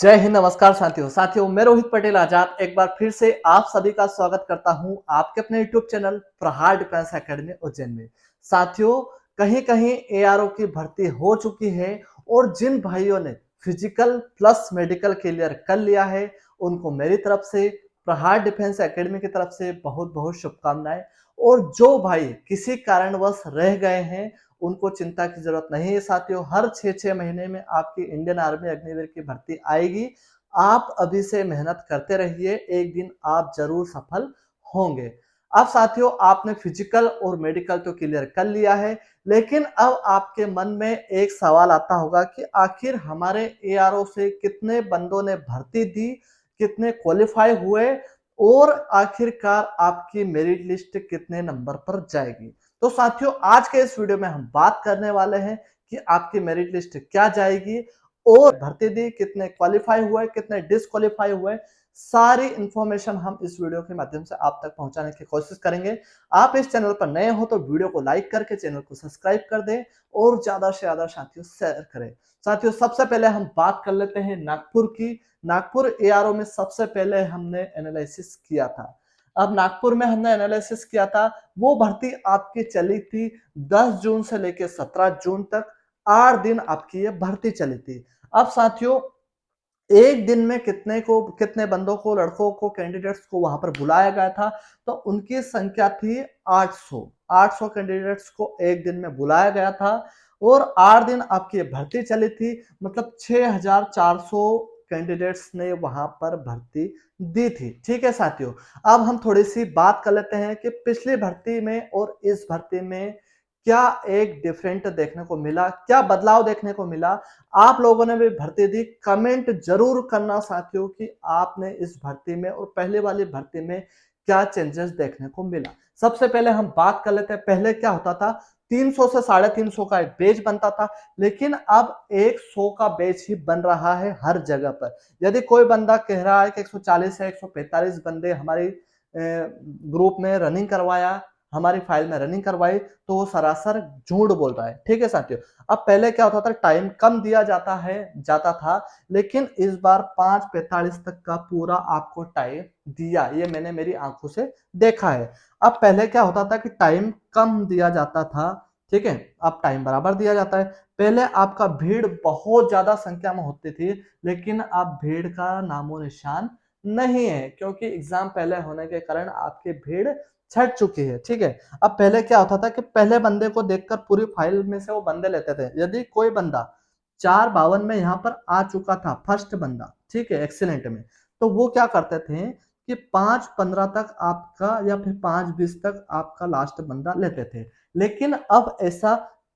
जय हिंद, नमस्कार साथियों मैं रोहित पटेल आजाद एक बार फिर से आप सभी का स्वागत करता हूं आपके अपने यूट्यूब चैनल प्रहार डिफेंस एकेडमी उज्जैन में। साथियों, कहीं कहीं एआरओ की भर्ती हो चुकी है और जिन भाइयों ने फिजिकल प्लस मेडिकल क्लियर कर लिया है उनको मेरी तरफ से, प्रहार डिफेंस एकेडमी की तरफ से बहुत बहुत शुभकामनाएं। और जो भाई किसी कारणवश रह गए हैं उनको चिंता की जरूरत नहीं है साथियों। हर 6-6 महीने में आपकी इंडियन आर्मी अग्निवीर की भर्ती आएगी। आप अभी से मेहनत करते रहिए, एक दिन आप जरूर सफल होंगे। अब साथियों, आपने फिजिकल और मेडिकल तो क्लियर कर लिया है, लेकिन अब आपके मन में एक सवाल आता होगा कि आखिर हमारे एआरओ से कितने बंदों ने भर्ती दी, कितने क्वालिफाई हुए और आखिरकार आपकी मेरिट लिस्ट कितने नंबर पर जाएगी। तो साथियों, आज के इस वीडियो में हम बात करने वाले हैं कि आपकी मेरिट लिस्ट क्या जाएगी और भर्ती दी, कितने क्वालिफाई हुए, कितने डिसक्वालीफाई हुए। सारी इंफॉर्मेशन हम इस वीडियो के माध्यम से आप तक पहुंचाने की कोशिश करेंगे। आप इस चैनल पर नए हो तो वीडियो को लाइक करके चैनल को सब्सक्राइब कर दें और ज्यादा से ज्यादा साथियों शेयर करें। साथियों, सबसे पहले हम बात कर लेते हैं नागपुर की। नागपुर एआरओ में सबसे पहले हमने एनालिसिस किया था। अब नागपुर में हमने एनालिसिस किया था, वो भर्ती आपकी चली थी 10 जून से लेकर 17 जून तक। 8 दिन आपकी ये भर्ती चली थी। अब साथियों, एक दिन में कितने बंदों को, लड़कों को, कैंडिडेट्स को वहां पर बुलाया गया था, तो उनकी संख्या थी 800 कैंडिडेट्स को एक दिन में बुलाया गया था। और 8 दिन आपकी भर्ती चली थी, मतलब 6400 कैंडिडेट्स ने वहां पर भर्ती दी थी। ठीक है साथियों, अब हम थोड़ी सी बात कर लेते हैं कि पिछली भर्ती में और इस भर्ती में क्या एक डिफरेंट देखने को मिला, क्या बदलाव देखने को मिला। आप लोगों ने भी भर्ती दी, कमेंट जरूर करना साथियों कि आपने इस भर्ती में और पहले वाली भर्ती में क्या चेंजेस देखने को मिला। सबसे पहले हम बात कर लेते हैं, पहले क्या होता था, 300 से 350 का एक बैच बनता था, लेकिन अब 100 का बैच ही बन रहा है हर जगह पर। यदि कोई बंदा कह रहा है कि 140 है, 145 बंदे हमारी ग्रुप में रनिंग करवाया, हमारी फाइल में रनिंग करवाई, तो वो सरासर झूठ बोल रहा है। ठीक है साथियों, अब पहले क्या होता था, टाइम कम दिया जाता था, लेकिन इस बार 5:45 तक का पूरा आपको टाइम दिया, ये मैंने मेरी आंखों से देखा है। अब पहले क्या होता था कि टाइम कम दिया जाता था, ठीक है, अब टाइम बराबर दिया जाता है। पहले आपका भीड़ बहुत ज्यादा संख्या में होती थी, लेकिन अब भीड़ का नामो निशान नहीं है, क्योंकि एग्जाम पहले होने के कारण आपकी भीड़ छट चुकी है। ठीक है, अब पहले क्या होता था कि पहले बंदे को देखकर पूरी फाइल में से वो बंदे लेते थे। यदि कोई बंदा 4:52 में यहाँ पर आ चुका था, फर्स्ट बंदा, ठीक है, एक्सीलेंट में, तो वो क्या करते थे कि 5:15 तक आपका या फिर 5:20 तक आपका लास्ट बंदा लेते थे। लेकिन अब ऐसा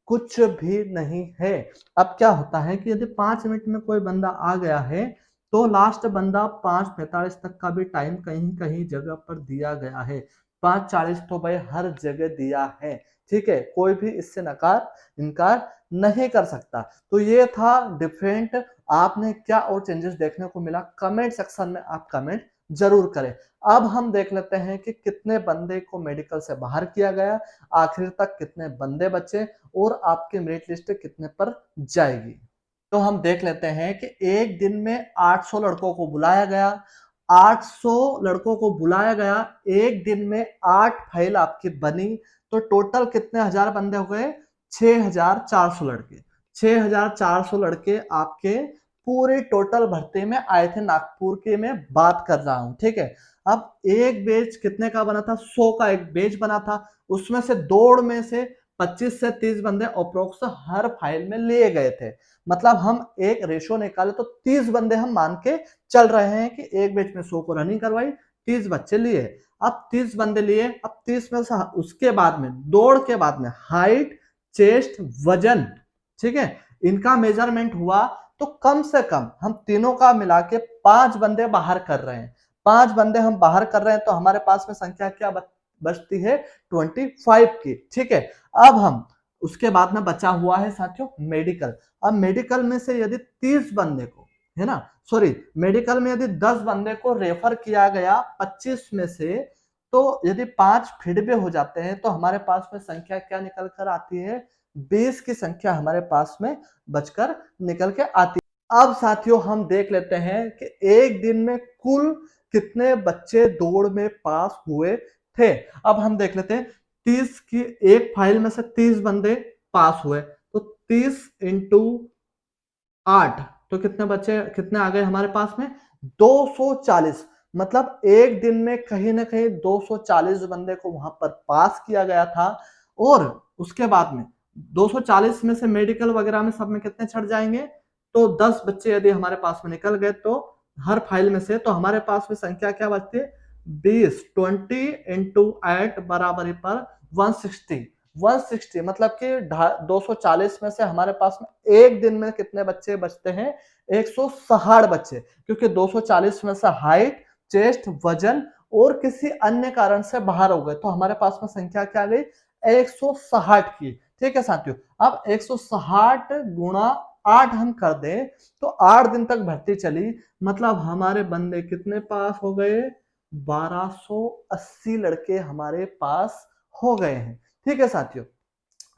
कुछ भी नहीं है। अब क्या होता है कि यदि 5 मिनट में कोई बंदा आ गया है तो लास्ट बंदा 5:45 तक का भी टाइम कहीं कहीं जगह पर दिया गया है। 5:40 तो भाई हर जगह दिया है। ठीक है, कोई भी इससे इनकार नहीं कर सकता। तो ये था डिफरेंट। आपने क्या और चेंजेस देखने को मिला, कमेंट सेक्शन में आप कमेंट जरूर करें। अब हम देख लेते हैं कि कितने बंदे को मेडिकल से बाहर किया गया, आखिर तक कितने बंदे बचे और आपकी मेरिट लिस्ट कितने पर जाएगी। तो हम देख लेते हैं कि एक दिन में 800 लड़कों को बुलाया गया। 800 लड़कों को बुलाया गया, एक दिन में 8 फाइल आपकी बनी, तो टोटल कितने हजार बंदे हो गए, 6400 लड़के। 6400 लड़के आपके पूरी टोटल भर्ती में आए थे। नागपुर के मैं बात कर रहा हूं, ठीक है। अब एक बेच कितने का बना था, 100 का एक बेच बना था, उसमें से दौड़ में से 25 से 30 बंदे अप्रोक्स हर फाइल में लिए गए थे। मतलब हम एक रेशो निकाले तो 30 बंदे हम मान के चल रहे हैं कि एक बैच में 100 को रनिंग करवाई, 30 बच्चे लिए। अब 30 बंदे लिए, अब 30 में से उसके बाद में दौड़ के बाद में हाइट, चेस्ट, वजन, ठीक है, इनका मेजरमेंट हुआ, तो कम से कम हम तीनों का मिला के 5 बंदे बाहर कर रहे हैं। 5 बंदे हम बाहर कर रहे हैं, तो हमारे पास में संख्या क्या बचती है, 25 की। ठीक है, अब हम उसके बाद में बचा हुआ है साथियों मेडिकल। अब मेडिकल में से यदि 30 बंदे को, है ना, सॉरी, मेडिकल में यदि 10 बंदे को रेफर किया गया 25 में से, तो यदि 5 फिर भी हो जाते हैं तो हमारे पास में संख्या क्या निकल कर आती है, 20 की संख्या हमारे पास में बचकर निकल के आती है। अब साथियों हम देख लेते हैं कि एक दिन में कुल कितने बच्चे दौड़ में पास हुए थे। अब हम देख लेते हैं 30 की एक फाइल में से 30 बंदे पास हुए, तो 30 इंटू 8, तो कितने बच्चे कितने आ गए हमारे पास में 240। मतलब एक दिन में कहीं ना कहीं 240 बंदे को वहां पर पास किया गया था। और उसके बाद में 240 में से मेडिकल वगैरह में सब में कितने छट जाएंगे, तो 10 बच्चे यदि हमारे पास में निकल गए तो हर फाइल में से, तो हमारे पास में संख्या क्या बचती है 20, 20 इंटू 8 बराबरी पर 160। 160 मतलब कि 240 में से हमारे पास में एक दिन में कितने बच्चे बचते हैं 160 बच्चे, क्योंकि 240 में से हाइट, चेस्ट, वजन और किसी अन्य कारण से बाहर हो गए, तो हमारे पास में संख्या क्या आ गई 160 की। ठीक है साथियों, अब 160 गुणा 8 हम कर दें तो 8 दिन तक भर्ती चली, मतलब हमारे बंदे कितने पास हो गए 1280 लड़के हमारे पास हो गए हैं। ठीक है साथियों,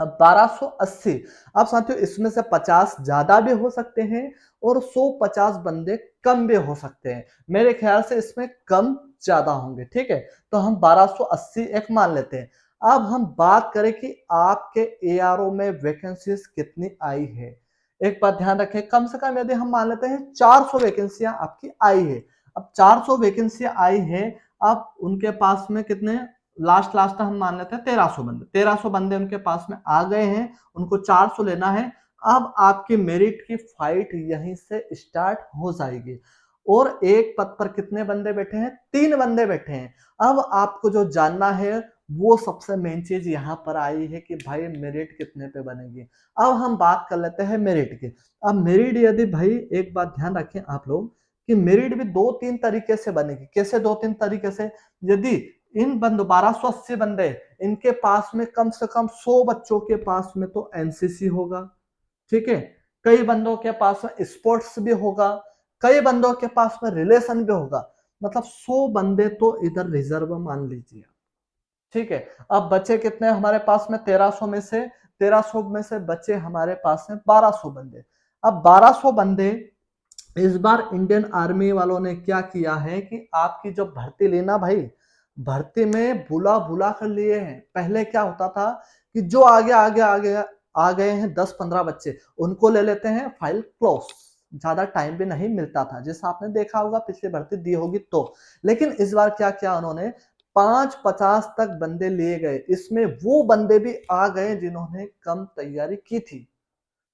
अब 1280, अब साथियों इसमें से 50 ज्यादा भी हो सकते हैं और 150 बंदे कम भी हो सकते हैं। मेरे ख्याल से इसमें कम ज्यादा होंगे। ठीक है, तो हम 1280 एक मान लेते हैं। अब हम बात करें कि आपके एआरओ में वैकेंसीज कितनी आई है। एक बात ध्यान रखें, कम से कम यदि हम मान लेते हैं 400 वैकेंसियां आपकी आई है। अब 400 वैकेंसियां आई है, अब उनके पास में कितने, लास्ट लास्ट हम मान लेते हैं 1300 बंदे, 1300 बंदे उनके पास में आ गए हैं, उनको 400 लेना है। अब आपकी मेरिट की फाइट यहीं से स्टार्ट हो जाएगी। और एक पद पर कितने बंदे बैठे हैं, 3 बंदे बैठे हैं। अब आपको जो जानना है वो सबसे मेन चीज यहाँ पर आई है कि भाई मेरिट कितने पे बनेगी। अब हम बात कर लेते हैं मेरिट की। अब मेरिट यदि भाई एक बात ध्यान रखें आप लोग कि मेरिट भी 2-3 तरीके से बनेगी। कैसे 2-3 तरीके से, यदि इन बंदो 1280 बंदे, इनके पास में कम से कम 100 बच्चों के पास में तो एनसीसी होगा। ठीक है, कई बंदों के पास में स्पोर्ट्स भी होगा, कई बंदों के पास में रिलेशन भी होगा, मतलब 100 बंदे तो इधर रिजर्व मान लीजिए। ठीक है, अब बचे कितने हमारे पास में 1300 में से, 1300 में से बचे हमारे पास में 1200 बंदे। अब 1200 बंदे, इस बार इंडियन आर्मी वालों ने क्या किया है कि आपकी जो भर्ती लेना भाई, भर्ती में बुला बुला कर लिए हैं। पहले क्या होता था कि जो आगे आगे आगे आ गए हैं 10-15 बच्चे, उनको ले लेते हैं, फाइल क्लोज, ज्यादा टाइम भी नहीं मिलता था, जैसा आपने देखा होगा पिछली भर्ती दी होगी तो। लेकिन इस बार क्या किया उन्होंने, 5-50 तक बंदे लिए गए, इसमें वो बंदे भी आ गए जिन्होंने कम तैयारी की थी।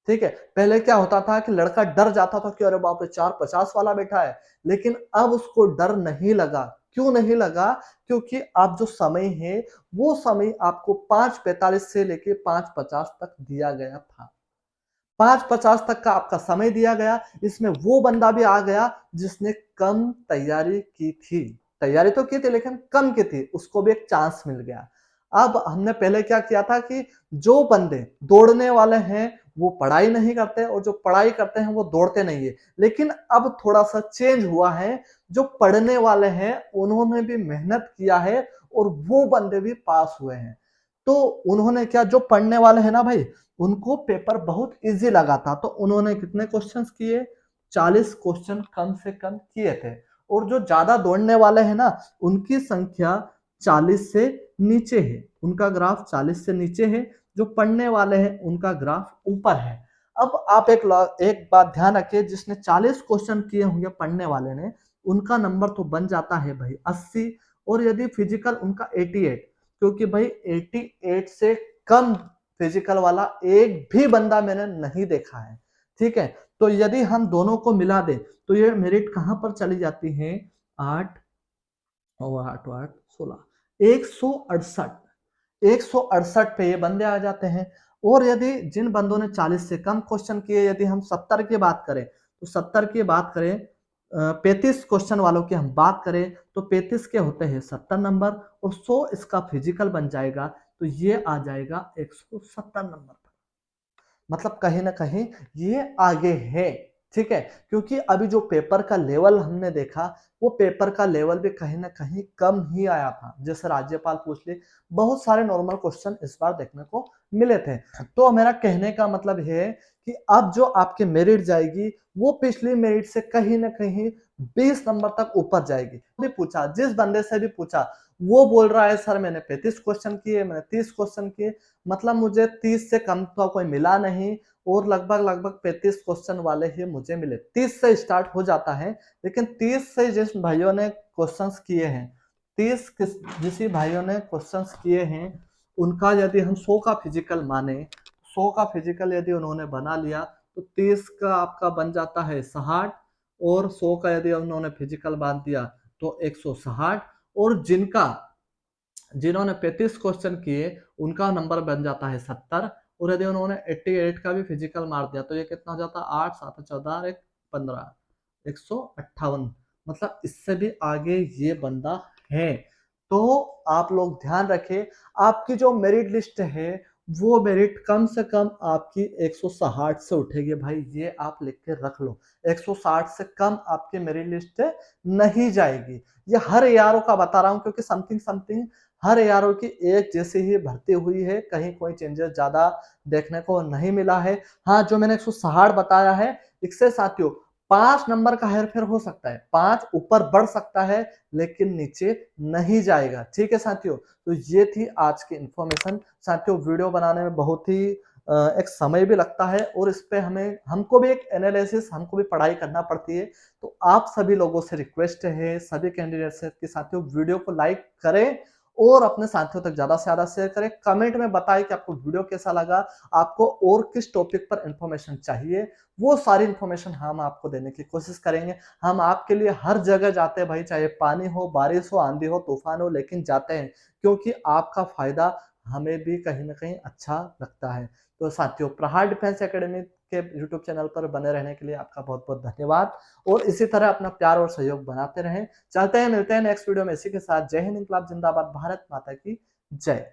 ठीक है, पहले क्या होता था कि लड़का डर जाता था कि अरे बाप रे 450 वाला बैठा है, लेकिन अब उसको डर नहीं लगा। क्यों नहीं लगा, क्योंकि अब जो समय है वो समय आपको 5:45 से लेके 5:50 तक दिया गया था। 5:50 तक का आपका समय दिया गया, इसमें वो बंदा भी आ गया जिसने कम तैयारी की थी। तैयारी तो की थी लेकिन कम की थी, उसको भी एक चांस मिल गया। अब हमने पहले क्या किया था कि जो बंदे दौड़ने वाले हैं वो पढ़ाई नहीं करते और जो पढ़ाई करते हैं वो दौड़ते नहीं है। लेकिन अब थोड़ा सा चेंज हुआ है, जो पढ़ने वाले हैं उन्होंने भी मेहनत किया है और वो बंदे भी पास हुए हैं। तो उन्होंने क्या, जो पढ़ने वाले हैं ना भाई, उनको पेपर बहुत इजी लगा था, तो उन्होंने कितने क्वेश्चंस किए, 40 क्वेश्चन कम से कम किए थे। और जो ज्यादा दौड़ने वाले हैं ना, उनकी संख्या 40 से नीचे है, उनका ग्राफ 40 से नीचे है। जो पढ़ने वाले हैं उनका ग्राफ ऊपर है। अब आप एक बात ध्यान रखिए, जिसने 40 क्वेश्चन किए होंगे पढ़ने वाले ने, उनका नंबर तो बन जाता है भाई 80। और यदि फिजिकल उनका 88, क्योंकि भाई 88 से कम फिजिकल वाला एक भी बंदा मैंने नहीं देखा है। ठीक है, तो यदि हम दोनों को मिला दे तो ये मेरिट कहां पर चली जाती है, 8 और 8 8 16, 168 पे ये बंदे आ जाते हैं। और यदि जिन बंदों ने 40 से कम क्वेश्चन किए, यदि हम 70 की बात करें तो 70 की बात करें, 35 क्वेश्चन वालों की हम बात करें तो 35 के होते हैं 70 नंबर, और 100 इसका फिजिकल बन जाएगा, तो ये आ जाएगा 170 नंबर पर। मतलब कहीं ना कहीं ये आगे है। ठीक है, क्योंकि अभी जो पेपर का लेवल हमने देखा, वो पेपर का लेवल भी कहीं ना कहीं कम ही आया था। जैसे राज्यपाल पूछ ले, बहुत सारे नॉर्मल क्वेश्चन इस बार देखने को मिले थे। तो मेरा कहने का मतलब ये है कि अब जो आपकी मेरिट जाएगी वो पिछली मेरिट से कहीं न कहीं 20 नंबर तक ऊपर जाएगी। भी पूछा, जिस बंदे से भी पूछा, वो बोल रहा है सर मैंने 35 क्वेश्चन किए, मैंने 30 क्वेश्चन किए, मतलब मुझे 30 से कम तो कोई मिला नहीं और लगभग 35 क्वेश्चन वाले ही मुझे मिले। 30 से स्टार्ट हो जाता है, लेकिन 30 से जिस भाइयों ने क्वेश्चंस किए हैं, 30 जिस भाइयों ने क्वेश्चंस किए हैं, उनका यदि हम 100 का फिजिकल माने, 100 का फिजिकल यदि उन्होंने बना लिया तो 30 का आपका बन जाता है 60 और 100 का यदि उन्होंने फिजिकल बांध दिया तो 160 और जिन्होंने 35 क्वेश्चन किए उनका नंबर बन जाता है 70 और यदि उन्होंने 88 का भी फिजिकल मार दिया तो ये कितना हो जाता है 8 7 14 1 15 158, मतलब इससे भी आगे ये बंदा है। तो आप लोग ध्यान रखें, आपकी जो मेरिट लिस्ट है वो मेरिट कम से कम आपकी 160 से उठेगी भाई, ये आप लिख के रख लो। 160 से कम आपकी मेरिट लिस्ट नहीं जाएगी। ये हर एआरओ का बता रहा हूं क्योंकि समथिंग समथिंग हर एआरओ की एक जैसी ही भर्ती हुई है, कहीं कोई चेंजेस ज्यादा देखने को नहीं मिला है। हाँ, जो मैंने 160 बताया है, इससे साथियों 5 नंबर का हेरफेर हो सकता है, 5 ऊपर बढ़ सकता है लेकिन नीचे नहीं जाएगा। ठीक है साथियों, तो ये थी आज की इंफॉर्मेशन। साथियों, वीडियो बनाने में बहुत ही एक समय भी लगता है और इस पे हमको भी एक एनालिसिस, हमको भी पढ़ाई करना पड़ती है। तो आप सभी लोगों से रिक्वेस्ट है, सभी कैंडिडेट से, कि साथियों वीडियो को लाइक करें और अपने साथियों तक ज्यादा से ज्यादा शेयर करें। कमेंट में बताएं कि आपको वीडियो कैसा लगा, आपको और किस टॉपिक पर इंफॉर्मेशन चाहिए, वो सारी इंफॉर्मेशन हम आपको देने की कोशिश करेंगे। हम आपके लिए हर जगह जाते हैं भाई, चाहे पानी हो, बारिश हो, आंधी हो, तूफान हो, लेकिन जाते हैं क्योंकि आपका फायदा हमें भी कहीं ना कहीं अच्छा लगता है। तो साथियों, प्रहार डिफेंस एकेडमी के यूट्यूब चैनल पर बने रहने के लिए आपका बहुत बहुत धन्यवाद और इसी तरह अपना प्यार और सहयोग बनाते रहें। चलते हैं, मिलते हैं नेक्स्ट वीडियो में इसी के साथ। जय हिंद, इंकलाब जिंदाबाद, भारत माता की जय।